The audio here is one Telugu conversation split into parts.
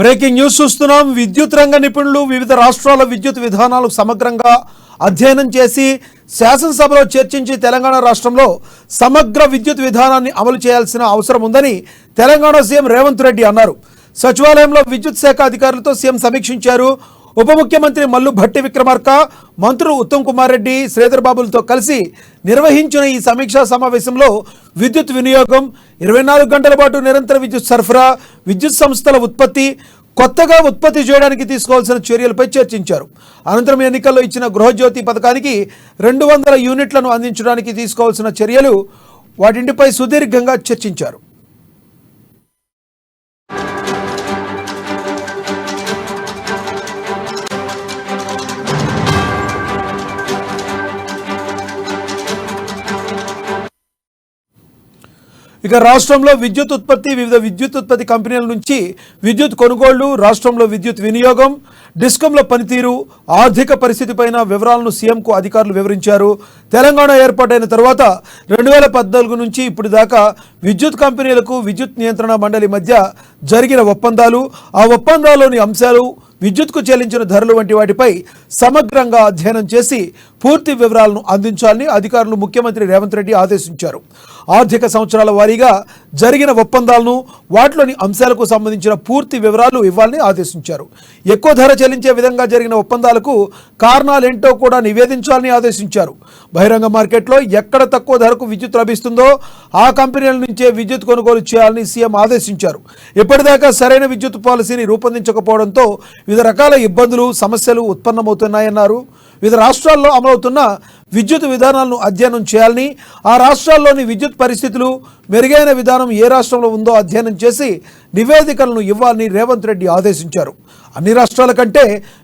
బ్రేకింగ్ న్యూస్ చూస్తున్నాం. విద్యుత్ రంగ నిపుణులు వివిధ రాష్ట్రాల విద్యుత్ విధానాలు సమగ్రంగా అధ్యయనం చేసి శాసనసభలో చర్చించి తెలంగాణ రాష్ట్రంలో సమగ్ర విద్యుత్ విధానాన్ని అమలు చేయాల్సిన అవసరం ఉందని తెలంగాణ సీఎం రేవంత్ రెడ్డి అన్నారు. సచివాలయంలో విద్యుత్ శాఖ అధికారులతో సీఎం సమీక్షించారు. ఉప ముఖ్యమంత్రి మల్లు భట్టి విక్రమార్క, మంత్రులు ఉత్తమ్ కుమార్ రెడ్డి, శ్రీధర్ బాబులతో కలిసి నిర్వహించిన ఈ సమీక్షా సమావేశంలో విద్యుత్ వినియోగం, 24 గంటల పాటు నిరంతర విద్యుత్ సరఫరా, విద్యుత్ సంస్థల ఉత్పత్తి, కొత్తగా ఉత్పత్తి చేయడానికి తీసుకోవాల్సిన చర్యలపై చర్చించారు. అనంతరం ఎన్నికల్లో ఇచ్చిన గృహజ్యోతి పథకానికి 200 యూనిట్లను అందించడానికి తీసుకోవాల్సిన చర్యలు, వాటింటిపై సుదీర్ఘంగా చర్చించారు. ఇక రాష్ట్రంలో విద్యుత్ ఉత్పత్తి, వివిధ విద్యుత్ ఉత్పత్తి కంపెనీల నుంచి విద్యుత్ కొనుగోళ్లు, రాష్ట్రంలో విద్యుత్ వినియోగం, డిస్కంల పనితీరు, ఆర్థిక పరిస్థితిపైన వివరాలను సీఎంకు అధికారులు వివరించారు. తెలంగాణ ఏర్పాటైన తర్వాత 2014 నుంచి ఇప్పటి దాకా విద్యుత్ కంపెనీలకు విద్యుత్ నియంత్రణ మండలి మధ్య జరిగిన ఒప్పందాలు, ఆ ఒప్పందాల్లోని అంశాలు, విద్యుత్కు చెల్లించిన ధరలు వంటి వాటిపై సమగ్రంగా అధ్యయనం చేసి పూర్తి వివరాలను అందించాలని అధికారులు ముఖ్యమంత్రి రేవంత్ రెడ్డి ఆదేశించారు. ఆర్థిక సంవత్సరాల వారీగా జరిగిన ఒప్పందాలను, వాటిలోని అంశాలకు సంబంధించిన పూర్తి వివరాలు ఇవ్వాలని ఆదేశించారు. ఎక్కువ ధర చెల్లించే విధంగా జరిగిన ఒప్పందాలకు కారణాలేంటో కూడా నివేదించాలని ఆదేశించారు. బహిరంగ మార్కెట్లో ఎక్కడ తక్కువ ధరకు విద్యుత్ లభిస్తుందో ఆ కంపెనీల నుంచే విద్యుత్ కొనుగోలు చేయాలని సీఎం ఆదేశించారు. ఇప్పటిదాకా సరైన విద్యుత్ పాలసీని రూపొందించకపోవడంతో వివిధ రకాల ఇబ్బందులు, సమస్యలు ఉత్పన్నమవుతున్నాయన్నారు. వివిధ రాష్ట్రాల్లో అమలవుతున్న విద్యుత్ విధానాలను అధ్యయనం చేయాలని, ఆ రాష్ట్రాల్లోని విద్యుత్ పరిస్థితులు, మెరుగైన విధానం ఏ రాష్ట్రంలో ఉందో అధ్యయనం చేసి నివేదికలను ఇవ్వాలని రేవంత్ రెడ్డి ఆదేశించారు. అన్ని రాష్ట్రాల కంటే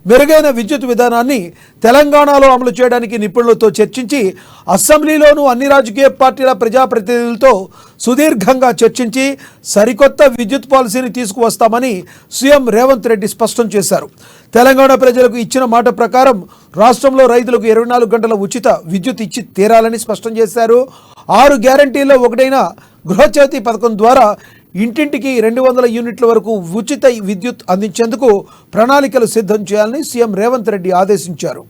మెరుగైన విద్యుత్ విధానాన్ని తెలంగాణలో అమలు చేయడానికి నిపుణులతో చర్చించి అసెంబ్లీలోనూ అన్ని రాజకీయ పార్టీల ప్రజాప్రతినిధులతో సుదీర్ఘంగా చర్చించి సరికొత్త విద్యుత్ పాలసీని తీసుకువస్తామని సీఎం రేవంత్ రెడ్డి స్పష్టం చేశారు. తెలంగాణ ప్రజలకు ఇచ్చిన మాట ప్రకారం రాష్ట్రంలో రైతులకు 24 గంటల ఉచిత విద్యుత్ ఇచ్చి తీరాలని స్పష్టం చేశారు. 6 గ్యారంటీల్లో ఒకటైన గృహజ్యోతి పథకం ద్వారా ఇంటింటికి 200 యూనిట్ల వరకు ఉచిత విద్యుత్ అందించేందుకు ప్రణాళికలు సిద్ధం చేయాలని సీఎం రేవంత్ రెడ్డి ఆదేశించారు.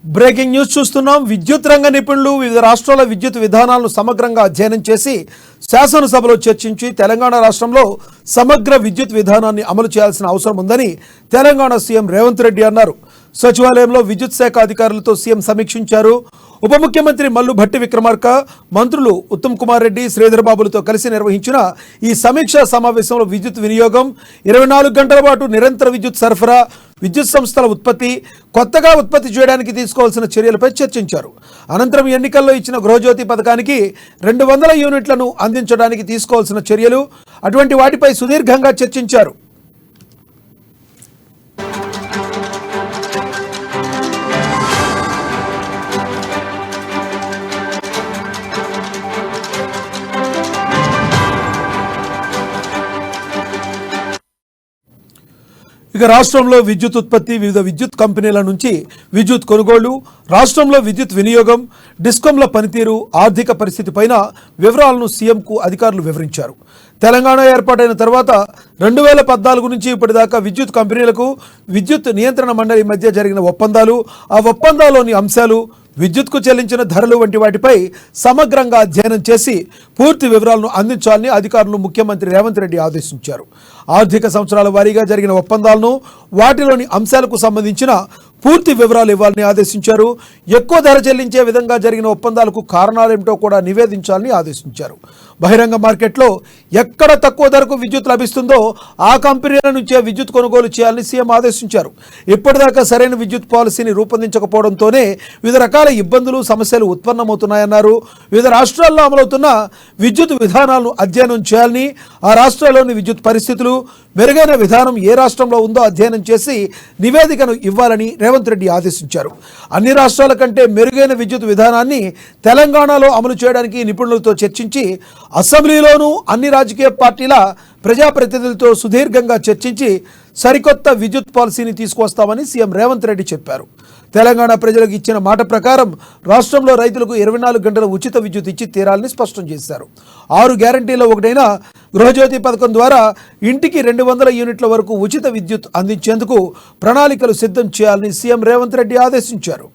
బ్రేకింగ్ న్యూస్ చూస్తున్నాం. విద్యుత్ రంగ నిపుణులు వివిధ రాష్ట్రాల విద్యుత్ విధానాలను సమగ్రంగా అధ్యయనం చేసి శాసనసభలో చర్చించి తెలంగాణ రాష్ట్రంలో సమగ్ర విద్యుత్ విధానాన్ని అమలు చేయాల్సిన అవసరం ఉందని తెలంగాణ సీఎం రేవంత్ రెడ్డి అన్నారు. సచివాలయంలో విద్యుత్ శాఖ అధికారులతో సీఎం సమీక్షించారు. ఉప ముఖ్యమంత్రి మల్లు భట్టి విక్రమార్క, మంత్రులు ఉత్తమ్ కుమార్ రెడ్డి, శ్రీధర్ బాబులతో కలిసి నిర్వహించిన ఈ సమీక్షా సమావేశంలో విద్యుత్ వినియోగం, 24 గంటల పాటు నిరంతర విద్యుత్ సరఫరా, విద్యుత్ సంస్థల ఉత్పత్తి, కొత్తగా ఉత్పత్తి చేయడానికి తీసుకోవాల్సిన చర్యలపై చర్చించారు. అనంతరం ఎన్నికల్లో ఇచ్చిన గృహజ్యోతి పథకానికి 200 యూనిట్లను అందించడానికి తీసుకోవాల్సిన చర్యలు, అటువంటి వాటిపై సుదీర్ఘంగా చర్చించారు. ఇక రాష్ట్రంలో విద్యుత్ ఉత్పత్తి, వివిధ విద్యుత్ కంపెనీల నుంచి విద్యుత్ కొనుగోళ్లు, రాష్ట్రంలో విద్యుత్ వినియోగం, డిస్కంల పనితీరు, ఆర్థిక పరిస్థితిపైన వివరాలను సీఎంకు అధికారులు వివరించారు. తెలంగాణ ఏర్పాటైన తర్వాత 2014 నుంచి ఇప్పటిదాకా విద్యుత్ కంపెనీలకు విద్యుత్ నియంత్రణ మండలి మధ్య జరిగిన ఒప్పందాలు, ఆ ఒప్పందాల్లోని అంశాలు, విద్యుత్కు చెల్లించిన ధరలు వంటి వాటిపై సమగ్రంగా అధ్యయనం చేసి పూర్తి వివరాలను అందించాలని అధికారులు ముఖ్యమంత్రి రేవంత్ రెడ్డి ఆదేశించారు. ఆర్థిక సంవత్సరాల వారీగా జరిగిన ఒప్పందాలను, వాటిలోని అంశాలకు సంబంధించిన పూర్తి వివరాలు ఇవ్వాలని ఆదేశించారు. ఎక్కువ ధర చెల్లించే విధంగా జరిగిన ఒప్పందాలకు కారణాలేమిటో కూడా నివేదించాలని ఆదేశించారు. బహిరంగ మార్కెట్లో ఎక్కడ తక్కువ ధరకు విద్యుత్ లభిస్తుందో ఆ కంపెనీల నుంచే విద్యుత్ కొనుగోలు చేయాలని సీఎం ఆదేశించారు. ఇప్పటిదాకా సరైన విద్యుత్ పాలసీని రూపొందించకపోవడంతోనే వివిధ రకాల ఇబ్బందులు సమస్యలు ఉత్పన్నమవుతున్నాయన్నారు. వివిధ రాష్ట్రాల్లో అమలవుతున్న విద్యుత్ విధానాలను అధ్యయనం చేయాలని, ఆ రాష్ట్రాల్లోని విద్యుత్ పరిస్థితులు, మెరుగైన విధానం ఏ రాష్ట్రంలో ఉందో అధ్యయనం చేసి నివేదికను ఇవ్వాలని రేవంత్ రెడ్డి ఆదేశించారు. అన్ని రాష్ట్రాల కంటే మెరుగైన విద్యుత్ విధానాన్ని తెలంగాణలో అమలు చేయడానికి నిపుణులతో చర్చించి అసెంబ్లీలోనూ అన్ని రాజకీయ పార్టీల ప్రజాప్రతినిధులతో సుదీర్ఘంగా చర్చించి సరికొత్త విద్యుత్ పాలసీని తీసుకువస్తామని సీఎం రేవంత్ రెడ్డి చెప్పారు. తెలంగాణ ప్రజలకు ఇచ్చిన మాట ప్రకారం రాష్ట్రంలో రైతులకు 24 గంటల ఉచిత విద్యుత్ ఇచ్చి తీరాలని స్పష్టం చేశారు. 6 గ్యారంటీలో ఒకటైన గృహజ్యోతి పథకం ద్వారా ఇంటికి 200 యూనిట్ల వరకు ఉచిత విద్యుత్ అందించేందుకు ప్రణాళికలు సిద్ధం చేయాలని సీఎం రేవంత్ రెడ్డి ఆదేశించారు.